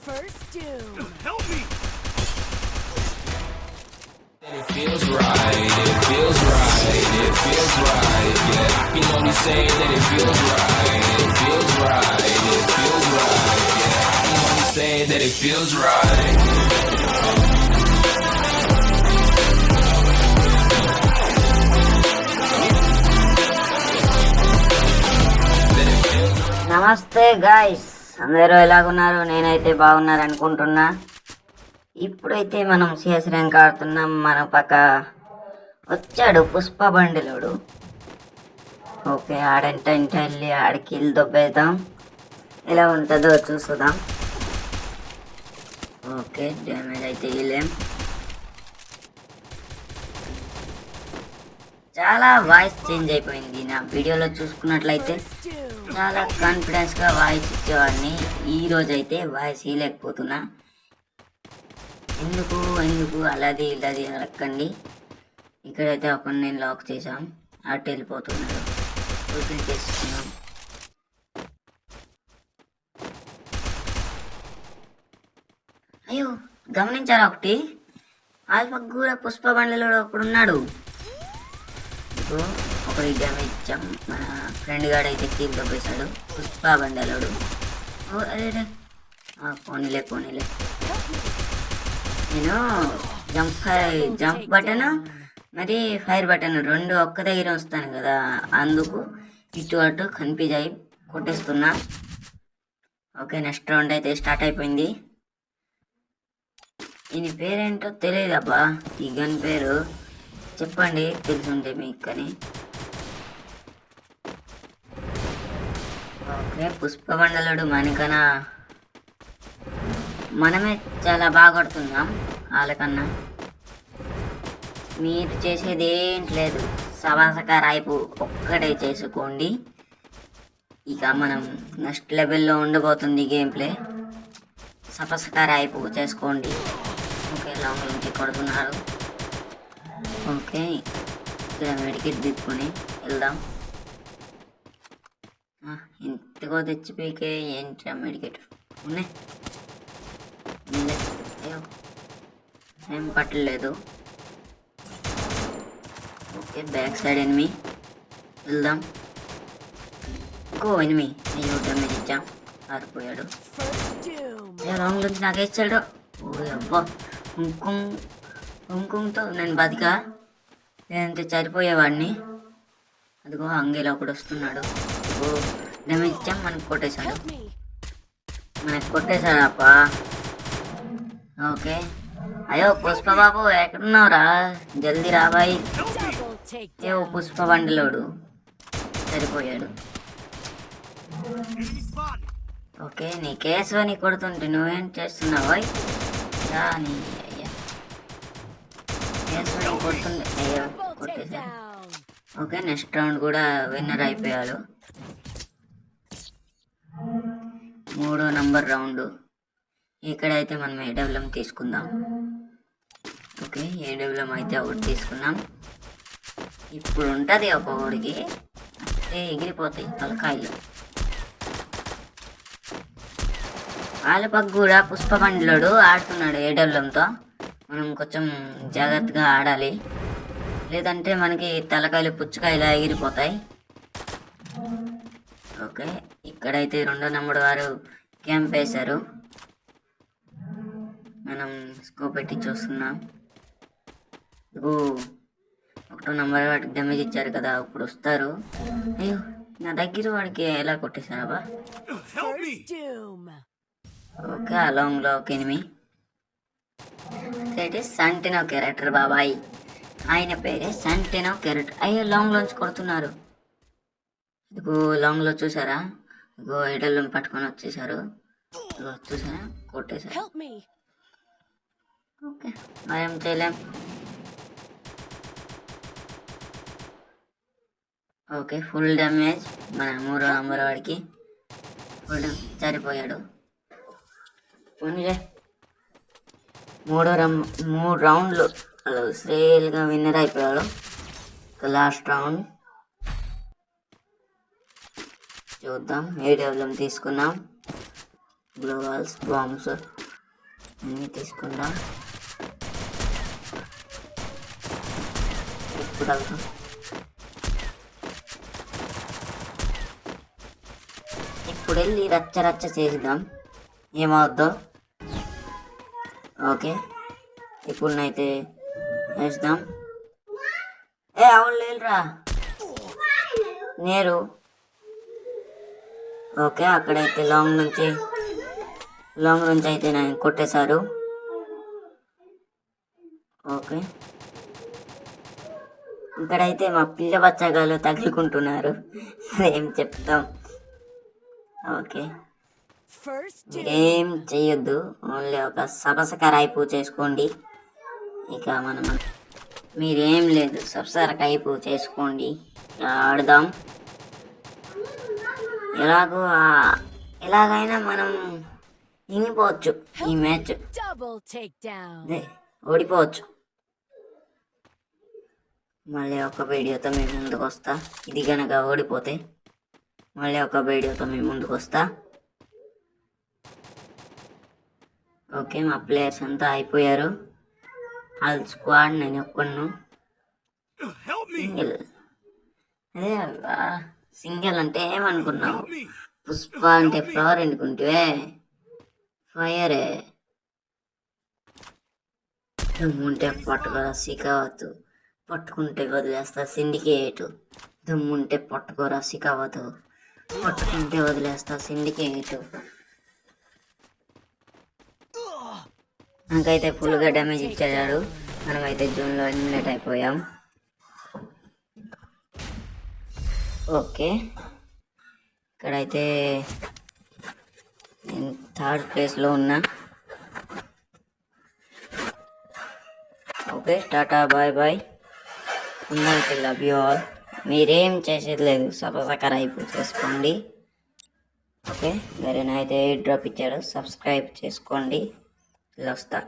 First doom. Help me! It feels right, it feels right, it feels right, yeah. I can only say that it feels right, it feels right, it feels right, yeah. I can only say that it feels right. నమస్తే guys, అందరూ ఎలాగున్నారు? నేనైతే బాగున్నారు అనుకుంటున్నా. ఇప్పుడైతే మనం CS rank ఆడుతున్నాం. మన పక్క వచ్చాడు పుష్ప బండిలోడు. ఓకే, ఆడంట ఇంట వెళ్ళి ఆడికి ఇల్లు దొబ్బేద్దాం. ఎలా ఉంటుందో చూసుదాం. ఓకే, డ్యామేజ్ అయితే ఇల్లేం. చాలా వాయిస్ చేంజ్ అయిపోయింది. నా వీడియోలో చూసుకున్నట్లయితే చాలా కాన్ఫిడెన్స్గా వాయిస్ ఇచ్చేవాడిని. ఈరోజు అయితే వాయిస్ ఇవ్వలేకపోతున్నా. ఎందుకు అలాది ఇలాది అడగండి. ఇక్కడైతే ఒక నేను లాక్ చేసాం, అటు వెళ్ళిపోతున్నాడు. ఓపెన్ చేసుకున్నాం. అయ్యో, గమనించారా? ఒకటి ఆల్ఫా కూడా పుష్ప బండిలో ఒకడున్నాడు. ఒకటి డ్యామేజ్ ఇచ్చాం. మన ఫ్రెండ్ గాడు అయితే కీల్ దొబ్బేశాడు పుష్ప బండలోడు. అరే పోనీలే. నేను జంప్ బటన్ మరి ఫైర్ బటన్ రెండు ఒక్క దగ్గర వస్తాను కదా, అందుకు ఇటు అటు కన్ఫ్యూజ్ అయ్యి కొట్టేస్తున్నా. ఓకే, నెక్స్ట్ రౌండ్ అయితే స్టార్ట్ అయిపోయింది. ఈయన పేరేంటో తెలియదబ్బా. ఈ గన్ పేరు చెప్పండి, తెలుసుంటే మీకు. కానీ ఓకే, పుష్ప బండలుడు మనకన్నా మనమే చాలా బాగా కొడుతున్నాం వాళ్ళకన్నా. మీరు చేసేది ఏంటి లేదు, సవాసక రాయిపు ఒక్కటే చేసుకోండి. ఇక మనం నెక్స్ట్ లెవెల్లో ఉండబోతుంది గేమ్ ప్లే. సపసక రాయిపు చేసుకోండి. ఓకే, లాంగ్ నుంచి కొడుతున్నారు. ఓకే, ఇక్కడ మెడికెట్ తీసుకొని వెళ్దాం. ఇంతకో తెచ్చిపోయికే ఏంటి మెడికెట్ ఉన్నాయి. అయ్యో, ఏం పట్టలేదు. ఓకే, బ్యాక్ సైడ్ ఎనిమి వెళ్దాం. ఇంకో ఎనిమి. అయ్యో, డ్యామేజ్ ఇచ్చాం, ఆరిపోయాడు. లాంగ్ నుంచి నాకు వేసాడు. ఓ అబ్బా, కుంకుమతో నేను బతికా, లేదంటే చనిపోయేవాడిని. అదిగో అంగేలో ఒకడు వస్తున్నాడు. ఓ డ్యామేజ్ ఇచ్చాం, మనకు కొట్టేశాడు అప్ప. ఓకే, అయ్యో పుష్ప బాబు ఎక్కడున్నావురా? జల్దీ రాబాయి. ఏ పుష్ప బండిలోడు సరిపోయాడు. ఓకే, నీ కేసు నీ కొడుతుంటే నువ్వేం చేస్తున్నావు? నీ కొడుతుంది. అయ్యో, కొట్టేశారు. ఓకే, నెక్స్ట్ రౌండ్ కూడా విన్నర్ అయిపోయాడు. 3వ నంబర్ రౌండ్. ఇక్కడైతే మనం ఏడబ్ల్యూఎం తీసుకుందాం. ఓకే, ఏడబ్ల్యూఎం అయితే ఒకటి తీసుకున్నాం. ఇప్పుడు ఉంటుంది ఒక్కొక్కడికి అంటే ఎగిరిపోతాయి తలకాయలు. వాళ్ళ పక్క కూడా పుష్ప బండిలోడు ఆడుతున్నాడు ఏడబ్ల్యూఎంతో. మనం కొంచెం జాగ్రత్తగా ఆడాలి, లేదంటే మనకి తలకాయలు పుచ్చకాయలు ఎగిరిపోతాయి. ఓకే, ఇక్కడైతే 2వ నంబర్ వారు క్యాంప్ వేశారు. మనం స్కోప్ పెట్టి చూస్తున్నాం. 1వ నంబర్ వాడికి డ్యామేజ్ ఇచ్చారు కదా, ఇప్పుడు వస్తారు. అయ్యో, నా దగ్గర వాడికి ఎలా కొట్టేశారబ్బా. ఓకే, అలాంగ్లో ఒక ఎనిమి. సంటినో క్యారెక్టర్ బాబాయ్, ఆయన పేరే సంటినో క్యారెక్టర్. అయ్యో, లాంగ్ లోంచి కొడుతున్నారు. ఇదిగో లాంగ్ లో చూసారా? ఇదిగో ఎడల్లో పట్టుకొని వచ్చేసారు. ఇదిగో చూసారా, కొట్టేశారు. ఓకే, మరేం చేయలేం. ఓకే, ఫుల్ డ్యామేజ్ మన 3వ నంబర్ వాడికి. ఫుల్ సరిపోయాడు. పోనీలే, 3 రౌండ్లు అలా సేల్గా విన్నర్ అయిపోయాడు. లాస్ట్ రౌండ్ చూద్దాం. ఏడబ్ల్యూఎం తీసుకున్నాం. గ్లోవాల్స్ బాంబ్స్ అన్నీ తీసుకుందాం. ఇప్పుడు వెళ్తాం. ఇప్పుడు వెళ్ళి రచ్చ రచ్చ చేద్దాం ఏమవుద్దో. ఓకే ఇప్పుడునైతే వేద్దాం. అవును లేదురా నేరు. ఓకే అక్కడైతే లాంగ్ నుంచి అయితే నేను కొట్టేశారు. ఓకే ఇక్కడైతే మా పిల్ల బచ్చగాళ్ళు తగులుకుంటున్నారు. ఏం చెప్తాం. ఓకే మీరేం చెయ్యొద్దు, ఓన్లీ ఒక సపసక రాయిపూ చేసుకోండి. ఇక మనం మీరేం లేదు సబ్సరక అయిపో చేసుకోండి. ఆడదాం. ఎలాగైనా మనం ఇంగిపోవచ్చు ఈ మ్యాచ్, ఓడిపోవచ్చు. మళ్ళీ ఒక వీడియోతో మీ ముందుకు వస్తా. ఇది కనుక ఓడిపోతే మళ్ళీ ఒక వీడియోతో మీ ముందుకు వస్తా. ఓకే మా ప్లేయర్స్ అంతా అయిపోయారు. వాళ్ళ స్క్వాడ్ నేను ఒక్కను సింగిల్. అదే సింగిల్ అంటే ఏమనుకున్నావు? పుష్ప అంటే ఫ్లవర్ అనుకుంటే ఫైరే. దమ్ముంటే పట్టుకోరా సికావద్దు, పట్టుకుంటే వదిలేస్తా సిండికేట్. దమ్ముంటే పట్టుకోరా సికావద్దు, పట్టుకుంటే వదిలేస్తా సిండికేట్. నాకైతే ఫుల్గా డ్యామేజ్ ఇచ్చాడు. మనమైతే జూన్లో ఎలిమినేట్ అయిపోయాం. ఓకే ఇక్కడైతే నేను 3rd ప్లేస్లో ఉన్నా. Okay tata bye bye. అందరికీ లవ్ యూ ఆల్. మీరేం చేసేది లేదు, సబ్స్క్రైబ్ అయిపో చేసుకోండి. ఓకే వేరేనైతే డ్రాప్ ఇచ్చాడు, సబ్స్క్రైబ్ చేసుకోండి. వస్తా.